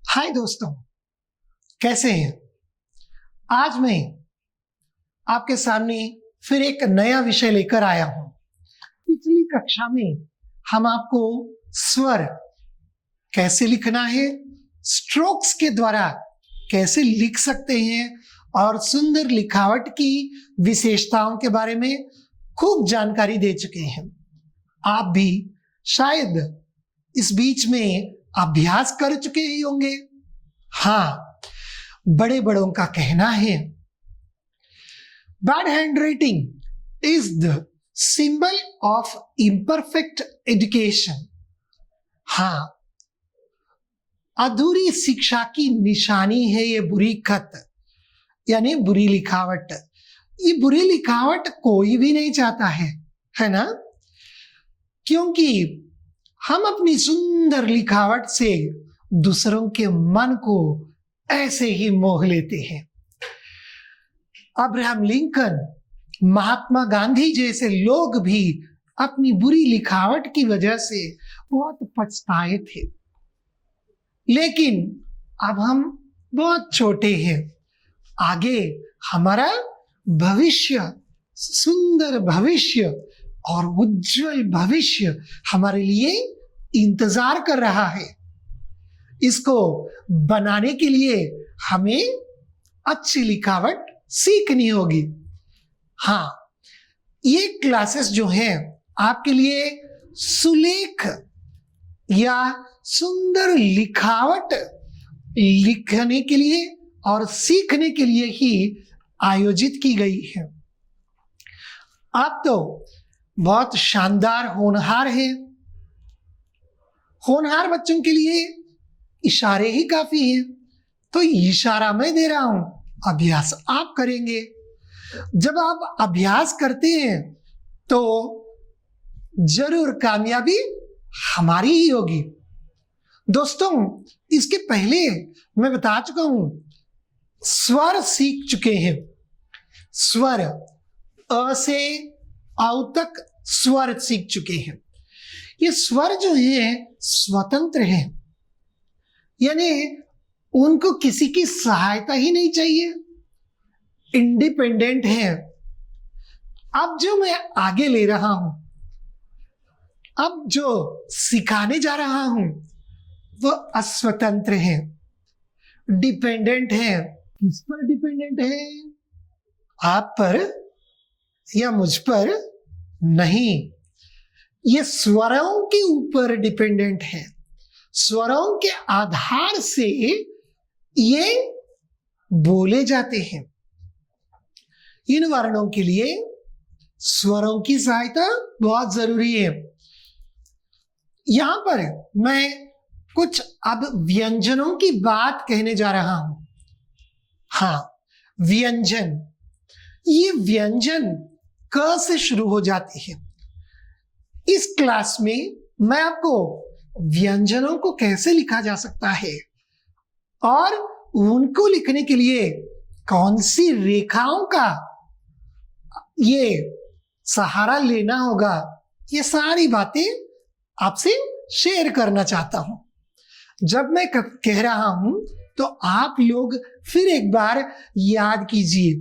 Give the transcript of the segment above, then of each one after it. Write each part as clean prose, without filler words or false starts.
हाय दोस्तों, कैसे हैं? आज मैं आपके सामने फिर एक नया विषय लेकर आया हूं। पिछली कक्षा में हम आपको स्वर कैसे लिखना है, स्ट्रोक्स के द्वारा कैसे लिख सकते हैं और सुंदर लिखावट की विशेषताओं के बारे में खूब जानकारी दे चुके हैं। आप भी शायद इस बीच में अभ्यास कर चुके ही होंगे। हाँ, बड़े बड़ों का कहना है, bad handwriting is the symbol of imperfect education. हाँ, अधूरी शिक्षा की निशानी है ये बुरी खत, यानी बुरी लिखावट। ये बुरी लिखावट कोई भी नहीं चाहता है ना? क्योंकि हम अपनी सुंदर लिखावट से दूसरों के मन को ऐसे ही मोह लेते हैं। अब्राहम लिंकन, महात्मा गांधी जैसे लोग भी अपनी बुरी लिखावट की वजह से बहुत पछताए थे। लेकिन अब हम बहुत छोटे हैं, आगे हमारा भविष्य, सुंदर भविष्य और उज्जवल भविष्य हमारे लिए इंतजार कर रहा है। इसको बनाने के लिए हमें अच्छी लिखावट सीखनी होगी। हाँ, ये क्लासेस जो हैं आपके लिए सुलेख या सुंदर लिखावट लिखने के लिए और सीखने के लिए ही आयोजित की गई है। आप तो बहुत शानदार होनहार हैं। होनहार बच्चों के लिए इशारे ही काफी हैं, तो इशारा मैं दे रहा हूं, अभ्यास आप करेंगे। जब आप अभ्यास करते हैं तो जरूर कामयाबी हमारी ही होगी। दोस्तों, इसके पहले मैं बता चुका हूं, स्वर सीख चुके हैं। स्वर अ से औ तक स्वर सीख चुके हैं। ये स्वर जो है स्वतंत्र है, यानी उनको किसी की सहायता ही नहीं चाहिए, इंडिपेंडेंट है। अब जो मैं आगे ले रहा हूं, अब जो सिखाने जा रहा हूं, वो अस्वतंत्र है, डिपेंडेंट है। किस पर डिपेंडेंट है? आप पर या मुझ पर नहीं, ये स्वरों के ऊपर डिपेंडेंट है। स्वरों के आधार से ये बोले जाते हैं। इन वर्णों के लिए स्वरों की सहायता बहुत जरूरी है। यहां पर मैं कुछ अब व्यंजनों की बात कहने जा रहा हूं। हाँ, व्यंजन, ये व्यंजन क से शुरू हो जाते हैं। इस क्लास में मैं आपको व्यंजनों को कैसे लिखा जा सकता है और उनको लिखने के लिए कौन सी रेखाओं का ये सहारा लेना होगा, ये सारी बातें आपसे शेयर करना चाहता हूं। जब मैं कह रहा हूं तो आप लोग फिर एक बार याद कीजिए।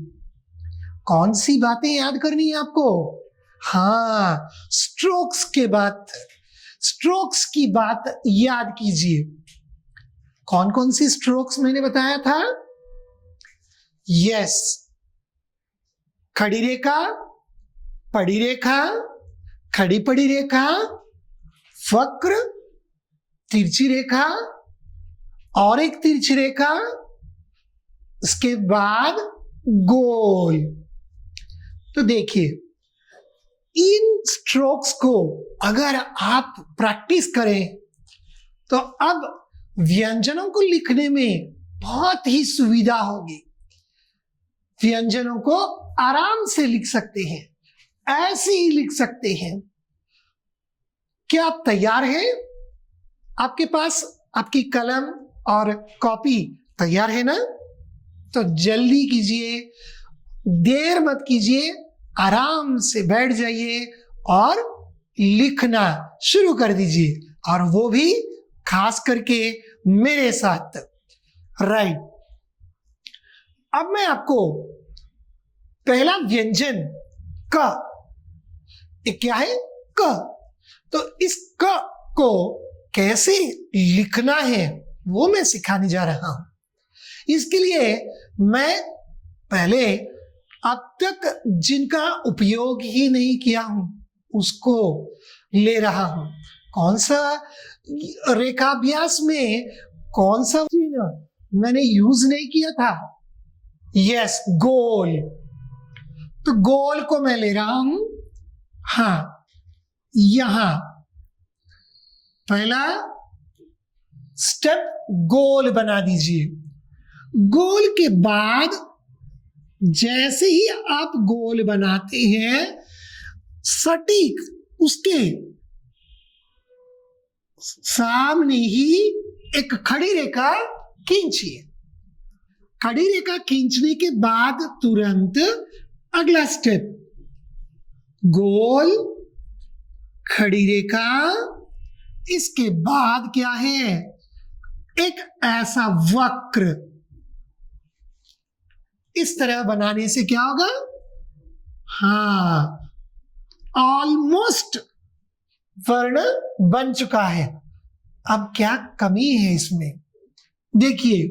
कौन सी बातें याद करनी है आपको? हाँ, स्ट्रोक्स की बात याद कीजिए। कौन कौन सी स्ट्रोक्स मैंने बताया था? यस, खड़ी रेखा, पड़ी रेखा, खड़ी पड़ी रेखा, वक्र, तिरछी रेखा और एक तिरछी रेखा, उसके बाद गोल। तो देखिए, इन स्ट्रोक्स को अगर आप प्रैक्टिस करें तो अब व्यंजनों को लिखने में बहुत ही सुविधा होगी। व्यंजनों को आराम से लिख सकते हैं, ऐसे ही लिख सकते हैं। क्या आप तैयार हैं? आपके पास आपकी कलम और कॉपी तैयार है ना? तो जल्दी कीजिए, देर मत कीजिए, आराम से बैठ जाइए और लिखना शुरू कर दीजिए, और वो भी खास करके मेरे साथ। राइट। अब मैं आपको पहला व्यंजन क, ये क्या है? क। तो इस क को कैसे लिखना है वो मैं सिखाने जा रहा हूं। इसके लिए मैं पहले अब तक जिनका उपयोग ही नहीं किया हूं उसको ले रहा हूं। कौन सा रेखाभ्यास में कौन सा चिन्ह मैंने यूज नहीं किया था? यस, गोल। तो गोल को मैं ले रहा हूं, हाँ, यहां पहला स्टेप गोल बना दीजिए। गोल के बाद जैसे ही आप गोल बनाते हैं, सटीक उसके सामने ही एक खड़ी रेखा खींचिए। खड़ी रेखा खींचने के बाद तुरंत अगला स्टेप, गोल, खड़ी रेखा, इसके बाद क्या है? एक ऐसा वक्र। इस तरह बनाने से क्या होगा? हाँ, ऑलमोस्ट वर्ण बन चुका है। अब क्या कमी है इसमें? देखिए,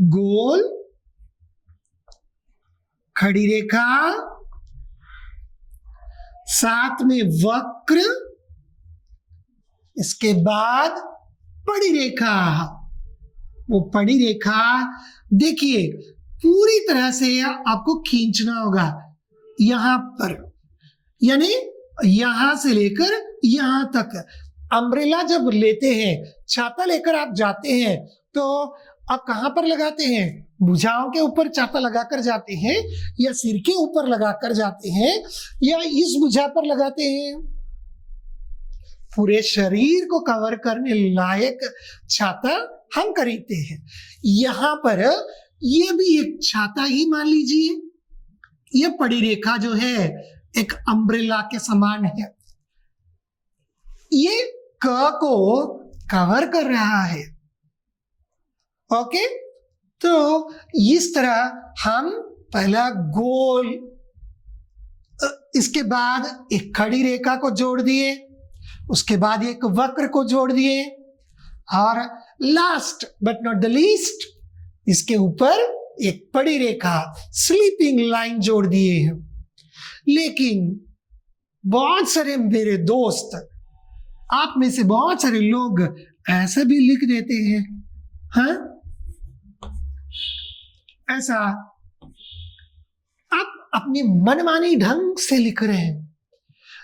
गोल, खड़ी रेखा, साथ में वक्र, इसके बाद पड़ी रेखा। वो पड़ी रेखा देखिए पूरी तरह से आपको खींचना होगा यहां पर, यानी यहां से लेकर यहां तक। अम्ब्रेला जब लेते हैं, छाता लेकर आप जाते हैं, तो आप कहां पर लगाते हैं? भुजाओं के ऊपर छाता लगाकर जाते हैं, या सिर के ऊपर लगाकर जाते हैं, या इस भुजा पर लगाते हैं? पूरे शरीर को कवर करने लायक छाता हम खरीदते हैं। यहां पर ये भी एक छाता ही मान लीजिए। ये पड़ी रेखा जो है एक अम्ब्रेला के समान है, ये क को कवर कर रहा है। ओके, तो इस तरह हम पहला गोल, इसके बाद एक खड़ी रेखा को जोड़ दिए, उसके बाद एक वक्र को जोड़ दिए, और last but not the least इसके ऊपर एक पड़ी रेखा, स्लीपिंग लाइन जोड़ दिए हैं। लेकिन बहुत सारे मेरे दोस्त, आप में से बहुत सारे लोग ऐसा भी लिख देते हैं, हाँ, ऐसा आप अपने मनमानी ढंग से लिख रहे हैं।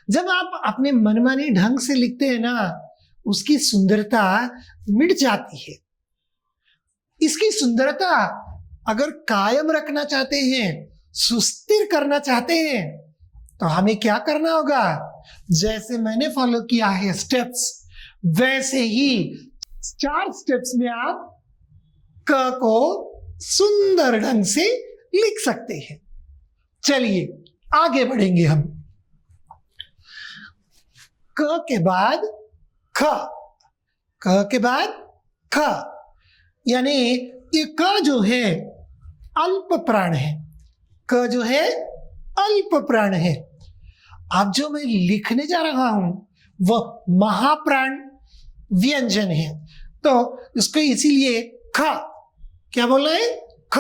जब आप अपने मनमानी ढंग से लिखते हैं ना, उसकी सुंदरता मिट जाती है। इसकी सुंदरता अगर कायम रखना चाहते हैं, सुस्थिर करना चाहते हैं, तो हमें क्या करना होगा? जैसे मैंने फॉलो किया है स्टेप्स, वैसे ही 4 स्टेप्स में आप क को सुंदर ढंग से लिख सकते हैं। चलिए आगे बढ़ेंगे हम। क के बाद ख, क के बाद ख, यानी ये क जो है अल्प प्राण है। क जो है अल्प प्राण है। अब जो मैं लिखने जा रहा हूं वह महाप्राण व्यंजन है, तो इसको इसीलिए ख, क्या बोलना है? ख।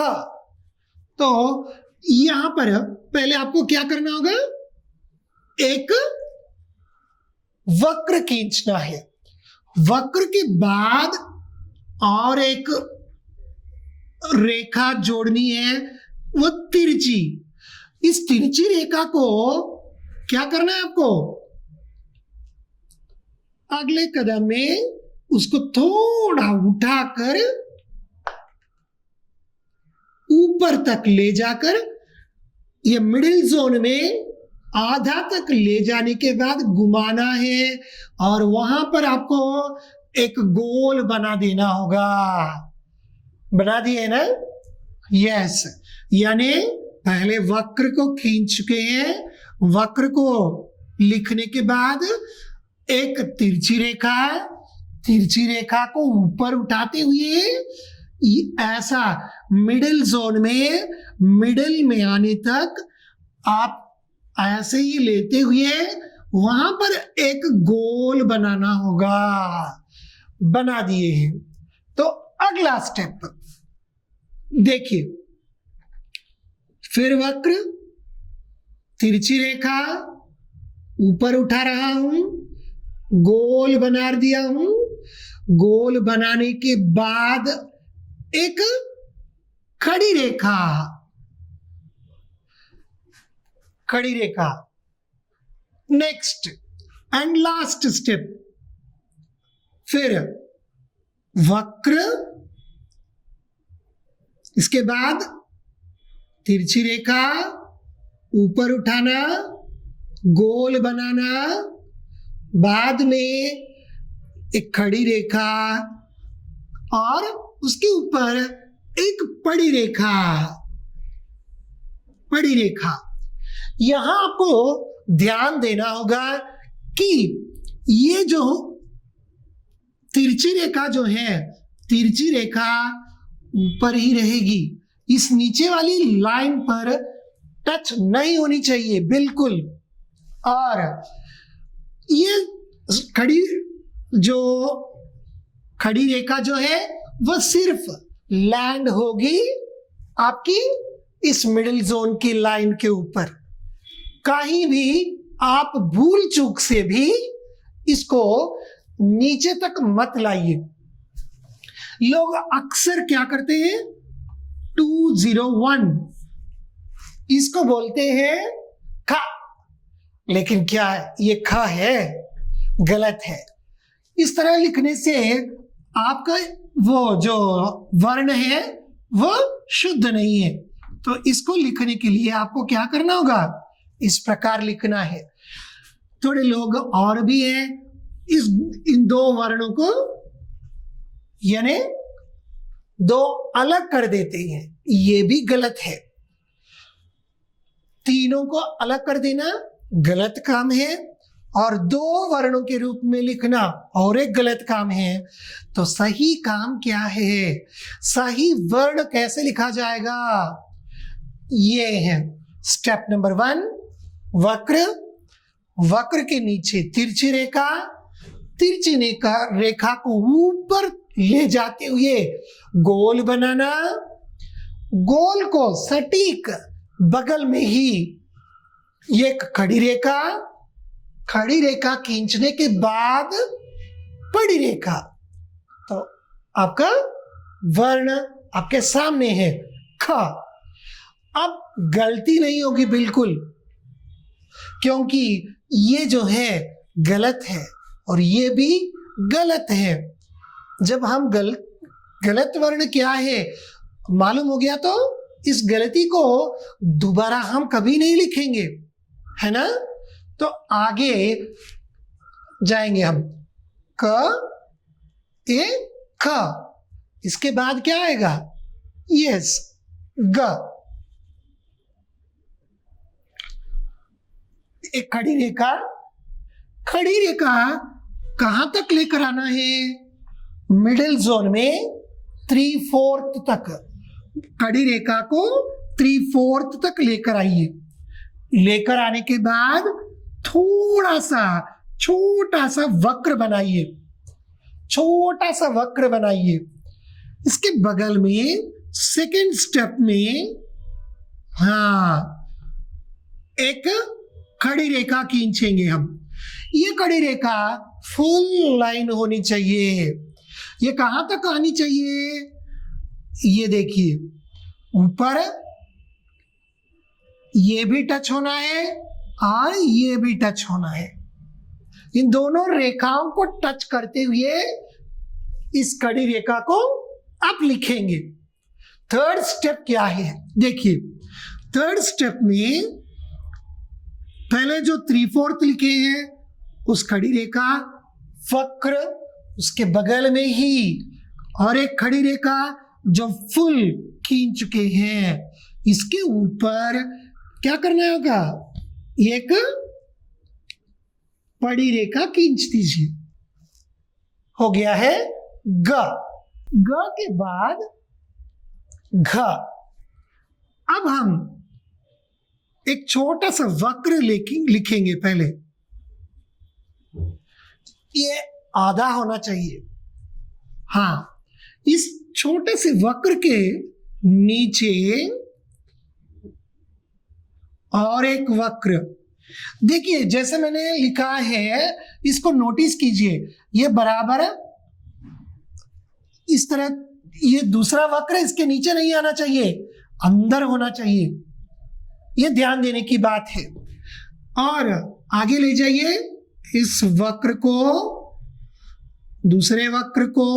तो यहां पर पहले आपको क्या करना होगा? एक वक्र खींचना है। वक्र के बाद और एक रेखा जोड़नी है, वो तिरछी। इस तिरछी रेखा को क्या करना है आपको? अगले कदम में उसको थोड़ा उठाकर ऊपर तक ले जाकर, ये मिडिल जोन में आधा तक ले जाने के बाद घुमाना है, और वहां पर आपको एक गोल बना देना होगा। बना दिए ना? यस, यानी पहले वक्र को खींच चुके हैं। वक्र को लिखने के बाद एक तिरछी रेखा है, तिरछी रेखा को ऊपर उठाते हुए ऐसा मिडिल जोन में, मिडिल में आने तक आप ऐसे ही लेते हुए वहां पर एक गोल बनाना होगा। बना दिए हैं। तो अगला स्टेप देखिए, फिर वक्र, तिरछी रेखा ऊपर उठा रहा हूं, गोल बना दिया हूं। गोल बनाने के बाद एक खड़ी रेखा, खड़ी रेखा। नेक्स्ट एंड लास्ट स्टेप, फिर वक्र, इसके बाद तिरछी रेखा ऊपर उठाना, गोल बनाना, बाद में एक खड़ी रेखा और उसके ऊपर एक बड़ी रेखा, बड़ी रेखा। यहां आपको ध्यान देना होगा कि ये जो तिरछी रेखा जो है, तिरछी रेखा ऊपर ही रहेगी, इस नीचे वाली लाइन पर टच नहीं होनी चाहिए बिल्कुल। और ये खड़ी रेखा जो है वह सिर्फ लैंड होगी आपकी इस मिडिल जोन की लाइन के ऊपर। कहीं भी आप भूल चूक से भी इसको नीचे तक मत लाइए। लोग अक्सर क्या करते हैं, 201 इसको बोलते हैं ख, लेकिन क्या ये ख है? गलत है। इस तरह लिखने से आपका वो जो वर्ण है वो शुद्ध नहीं है। तो इसको लिखने के लिए आपको क्या करना होगा, इस प्रकार लिखना है। थोड़े लोग और भी हैं, इन दो वर्णों को यानी दो अलग कर देते हैं, ये भी गलत है। तीनों को अलग कर देना गलत काम है, और दो वर्णों के रूप में लिखना और एक गलत काम है। तो सही काम क्या है, सही वर्ण कैसे लिखा जाएगा, ये है स्टेप नंबर 1, वक्र, वक्र के नीचे तिरछी रेखा, तिरछी रेखा को ऊपर ले जाते हुए गोल बनाना, गोल को सटीक बगल में ही एक खड़ी रेखा, खड़ी रेखा खींचने के बाद बड़ी रेखा। तो आपका वर्ण आपके सामने है ख। अब गलती नहीं होगी बिल्कुल, क्योंकि ये जो है गलत है और ये भी गलत है। जब हम गलत वर्ण क्या है मालूम हो गया तो इस गलती को दोबारा हम कभी नहीं लिखेंगे, है ना। तो आगे जाएंगे हम, क ए ख, इसके बाद क्या आएगा, यस ग। एक खड़ी रेखा, खड़ी रेखा कहां तक लेकर आना है, मिडिल जोन में 3/4 तक। खड़ी रेखा को 3/4 तक लेकर आइए। लेकर आने के बाद थोड़ा सा छोटा सा वक्र बनाइए, छोटा सा वक्र बनाइए। इसके बगल में सेकेंड स्टेप में एक खड़ी रेखा खींचेंगे हम। ये खड़ी रेखा फुल लाइन होनी चाहिए। ये कहां तक आनी चाहिए, ये देखिए, ऊपर ये भी टच होना है और ये भी टच होना है। इन दोनों रेखाओं को टच करते हुए इस खड़ी रेखा को आप लिखेंगे। थर्ड स्टेप क्या है, देखिए, थर्ड स्टेप में पहले जो 3/4 लिखे हैं उस खड़ी रेखा, वक्र, उसके बगल में ही और एक खड़ी रेखा जो फुल खींच चुके हैं, इसके ऊपर क्या करना होगा, एक पड़ी रेखा खींच दीजिए। हो गया है ग। ग के बाद घ। अब हम एक छोटा सा वक्र लिखेंगे। पहले ये आधा होना चाहिए। हाँ, इस छोटे से वक्र के नीचे और एक वक्र। देखिए जैसे मैंने लिखा है, इसको नोटिस कीजिए, ये बराबर है इस तरह। ये दूसरा वक्र इसके नीचे नहीं आना चाहिए, अंदर होना चाहिए। ये ध्यान देने की बात है। और आगे ले जाइए, इस वक्र को दूसरे वक्र को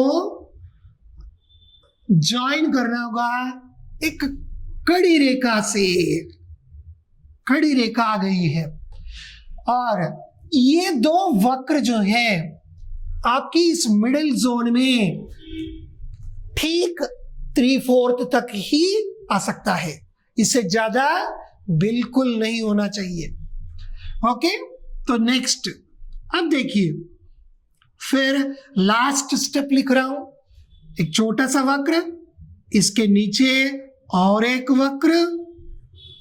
ज्वाइन करना होगा एक कड़ी रेखा से। कड़ी रेखा आ गई है और ये दो वक्र जो है आपकी इस मिडिल जोन में ठीक 3/4 तक ही आ सकता है, इससे ज्यादा बिल्कुल नहीं होना चाहिए। ओके, तो नेक्स्ट अब देखिए, फिर लास्ट स्टेप लिख रहा हूं। एक छोटा सा वक्र, इसके नीचे और एक वक्र,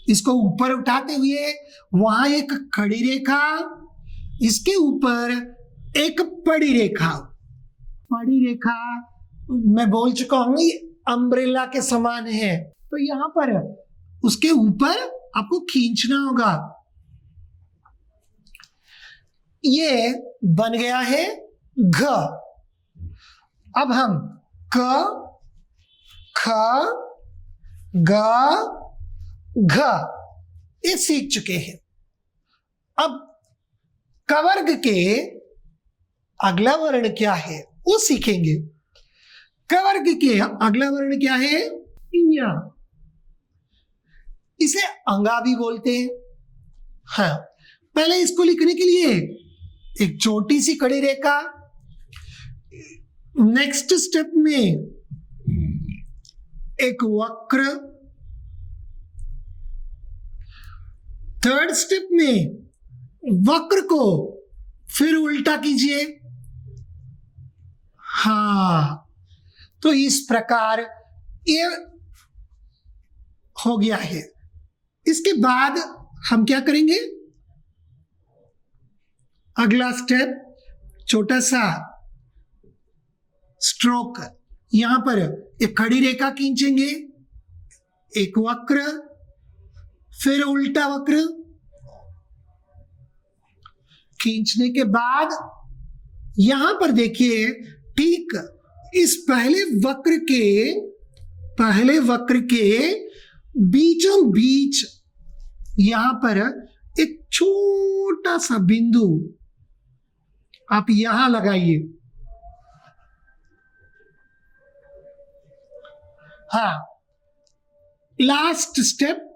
इसको ऊपर उठाते हुए वहां एक खड़ी रेखा, इसके ऊपर एक पड़ी रेखा। पड़ी रेखा मैं बोल चुका हूं ये अम्ब्रेला के समान है, तो यहां पर उसके ऊपर आपको खींचना होगा। ये बन गया है घ। अब हम क, ख, ग, घ ये सीख चुके हैं। अब कवर्ग के अगला वर्ण क्या है वो सीखेंगे। कवर्ग के अगला वर्ण क्या है? ञ। इसे अंगा भी बोलते हैं। हाँ, पहले इसको लिखने के लिए एक छोटी सी कड़ी रेखा, नेक्स्ट स्टेप में एक वक्र, थर्ड स्टेप में वक्र को फिर उल्टा कीजिए। हाँ, तो इस प्रकार ये हो गया है। इसके बाद हम क्या करेंगे? अगला स्टेप, छोटा सा स्ट्रोक, यहां पर एक खड़ी रेखा खींचेंगे, एक वक्र, फिर उल्टा वक्र खींचने के बाद यहां पर देखिए, ठीक इस पहले वक्र के बीचों बीच यहां पर एक छोटा सा बिंदु आप यहां लगाइए। हाँ, लास्ट स्टेप,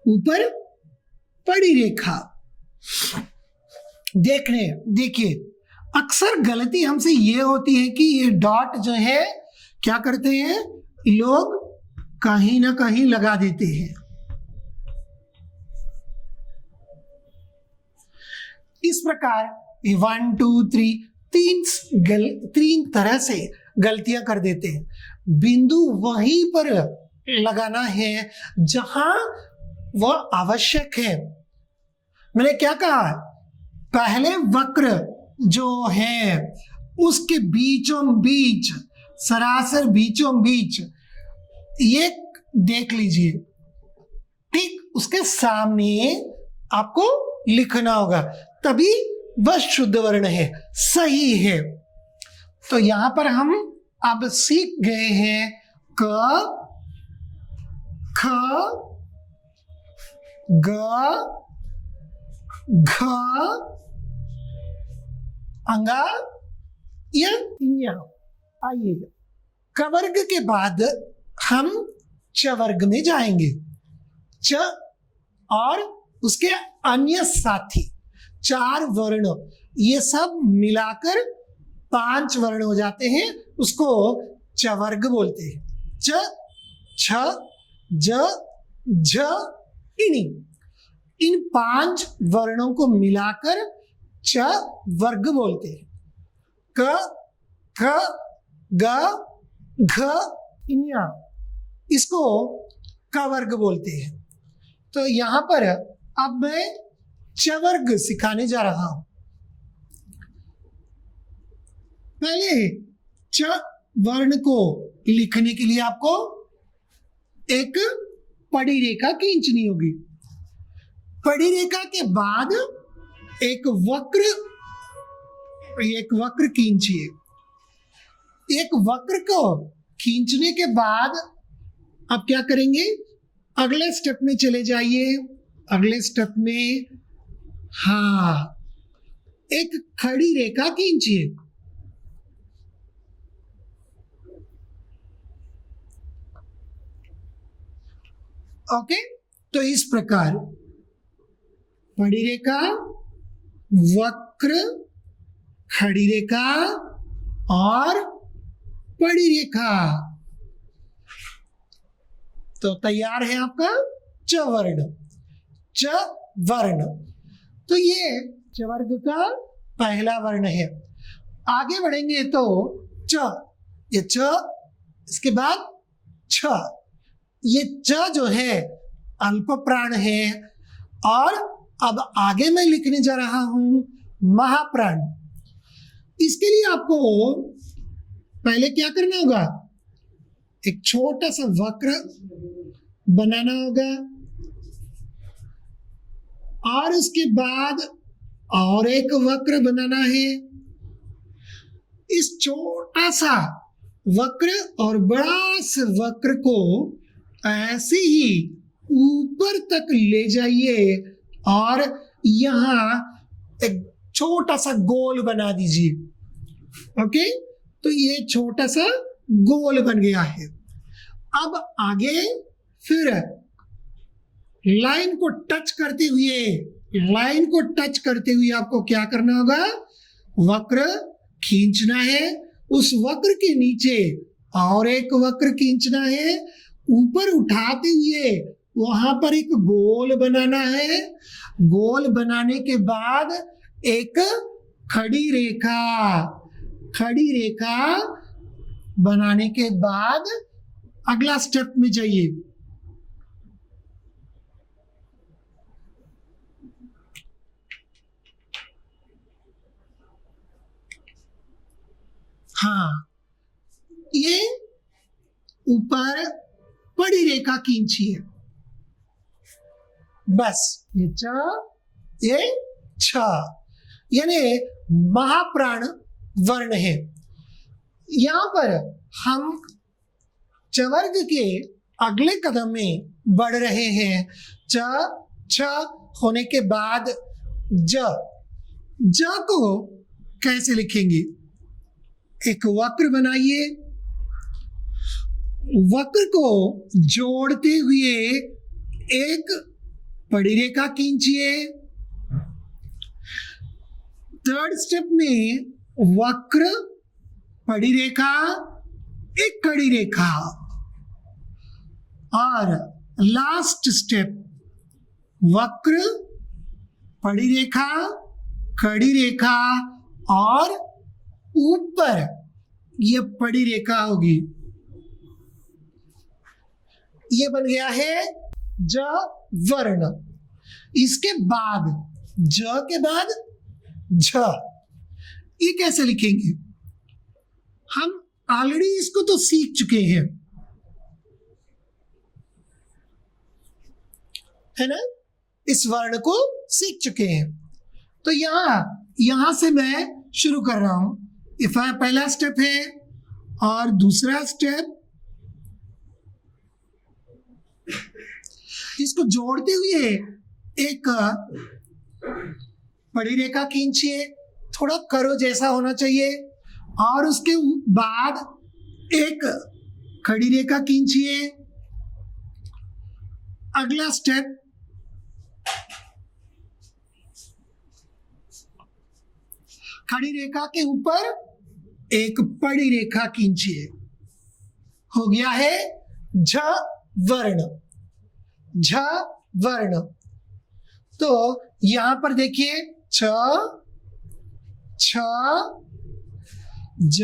ऊपर पड़ी रेखा। देखिए अक्सर गलती हमसे ये होती है कि ये डॉट जो है क्या करते हैं लोग, कहीं ना कहीं लगा देते हैं। इस प्रकार 1 2 3 तीन तरह से गलतियां कर देते हैं। बिंदु वहीं पर लगाना है जहां वह आवश्यक है। मैंने क्या कहा? पहले वक्र जो है उसके बीचों बीच, सरासर बीचों बीच, ये देख लीजिए, ठीक उसके सामने आपको लिखना होगा, तभी वह शुद्ध वर्ण है, सही है। तो यहां पर हम अब सीख गए हैं क, ख, ग, घ, अंगा, य। आइए, कवर्ग के बाद हम चवर्ग में जाएंगे। च और उसके अन्य साथी 4 वर्ण, ये सब मिलाकर 5 वर्ण हो जाते हैं, उसको चवर्ग बोलते हैं। च, छ, ज, झ, इणी। इन 5 वर्णों को मिलाकर च वर्ग बोलते हैं। क, ख, ग, घ, इनिया, इसको क वर्ग बोलते हैं। तो यहां पर अब मैं च वर्ग सिखाने जा रहा हूं। पहले च वर्ण को लिखने के लिए आपको एक पड़ी रेखा खींचनी होगी। पड़ी रेखा के बाद एक वक्र खींचिए। एक वक्र को खींचने के बाद अब क्या करेंगे, अगले स्टेप में चले जाइए। अगले स्टेप में एक खड़ी रेखा खींचिए। ओके, तो इस प्रकार पड़ी रेखा, वक्र, खड़ी रेखा और पड़ी रेखा, तो तैयार है आपका च वर्ण। च वर्ण, तो ये च वर्ग का पहला वर्ण है। आगे बढ़ेंगे तो च, ये च, इसके बाद छ। ये च जो है अल्प प्राण है, और अब आगे मैं लिखने जा रहा हूं महाप्राण। इसके लिए आपको पहले क्या करना होगा, एक छोटा सा वक्र बनाना होगा, और उसके बाद और एक वक्र बनाना है। इस छोटा सा वक्र और बड़ा सा वक्र को ऐसे ही ऊपर तक ले जाइए और यहां एक छोटा सा गोल बना दीजिए। ओके, तो ये छोटा सा गोल बन गया है। अब आगे फिर लाइन को टच करते हुए आपको क्या करना होगा, वक्र खींचना है। उस वक्र के नीचे और एक वक्र खींचना है। ऊपर उठाते हुए वहां पर एक गोल बनाना है। गोल बनाने के बाद एक खड़ी रेखा बनाने के बाद अगला स्टेप में जाइए। ये ऊपर बड़ी रेखा खींचिए। बस ये च, ये छ, यानी महाप्राण वर्ण है। यहां पर हम च वर्ग के अगले कदम में बढ़ रहे हैं। च, छ होने के बाद ज को कैसे लिखेंगे, एक वक्र बनाइए। वक्र को जोड़ते हुए एक बड़ी रेखा खींचिए। थर्ड स्टेप में वक्र, बड़ी रेखा, एक खड़ी रेखा, और लास्ट स्टेप वक्र, बड़ी रेखा, खड़ी रेखा और ऊपर ये बड़ी रेखा होगी। ये बन गया है ज वर्ण। इसके बाद ज के बाद झ, ये कैसे लिखेंगे, हम ऑलरेडी इसको तो सीख चुके हैं, है ना, इस वर्ण को सीख चुके हैं। तो यहां से मैं शुरू कर रहा हूं। पहला स्टेप है और दूसरा स्टेप, इसको जोड़ते हुए एक बड़ी रेखा खींचिए, थोड़ा करो जैसा होना चाहिए, और उसके बाद एक खड़ी रेखा खींचिए। अगला स्टेप खड़ी रेखा के ऊपर एक बड़ी रेखा खींचिए। हो गया है झ वर्ण। झ वर्ण। तो यहां पर देखिए छ, छ, ज,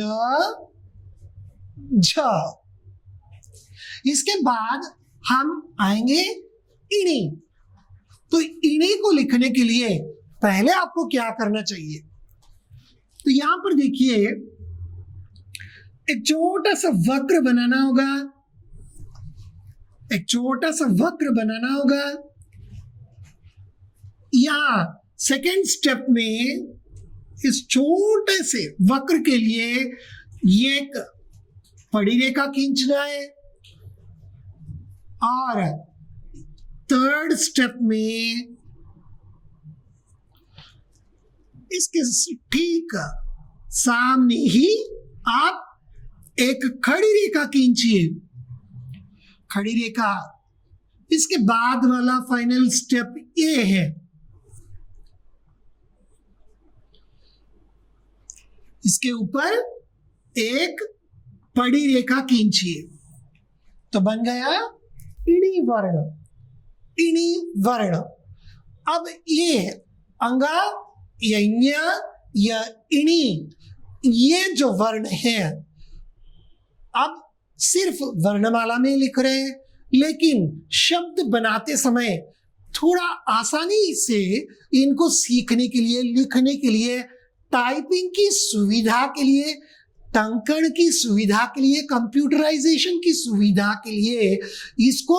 झ। इसके बाद हम आएंगे इणी। तो इणी को लिखने के लिए पहले आपको क्या करना चाहिए? तो यहां पर देखिए एक छोटा सा वक्र बनाना होगा, एक छोटा सा वक्र बनाना होगा। यहां सेकेंड स्टेप में इस छोटे से वक्र के लिए ये एक पड़ी रेखा खींचना है, और थर्ड स्टेप में इसके ठीक सामने ही आप एक खड़ी रेखा खींचिए, खड़ी रेखा। इसके बाद वाला फाइनल स्टेप ये है, इसके ऊपर एक पड़ी रेखा खींचिए, तो बन गया इणी वर्ण, इणी वर्ण। अब ये अंगा या ञ या इणी, ये जो वर्ण है अब सिर्फ वर्णमाला में लिख रहे हैं, लेकिन शब्द बनाते समय थोड़ा आसानी से इनको सीखने के लिए, लिखने के लिए, टाइपिंग की सुविधा के लिए, टंकण की सुविधा के लिए, कंप्यूटराइजेशन की सुविधा के लिए इसको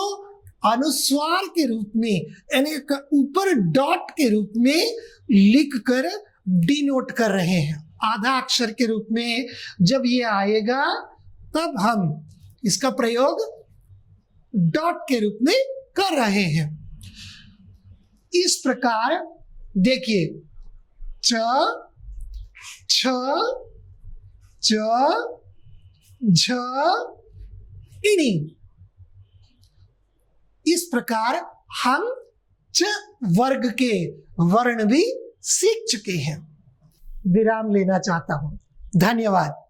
अनुस्वार के रूप में यानी ऊपर डॉट के रूप में लिखकर डिनोट कर रहे हैं। आधा अक्षर के रूप में जब ये आएगा तब हम इसका प्रयोग डॉट के रूप में कर रहे हैं। इस प्रकार देखिए च, छ, ज, झ, इणी। इस प्रकार हम च वर्ग के वर्ण भी सीख चुके हैं। विराम लेना चाहता हूं। धन्यवाद।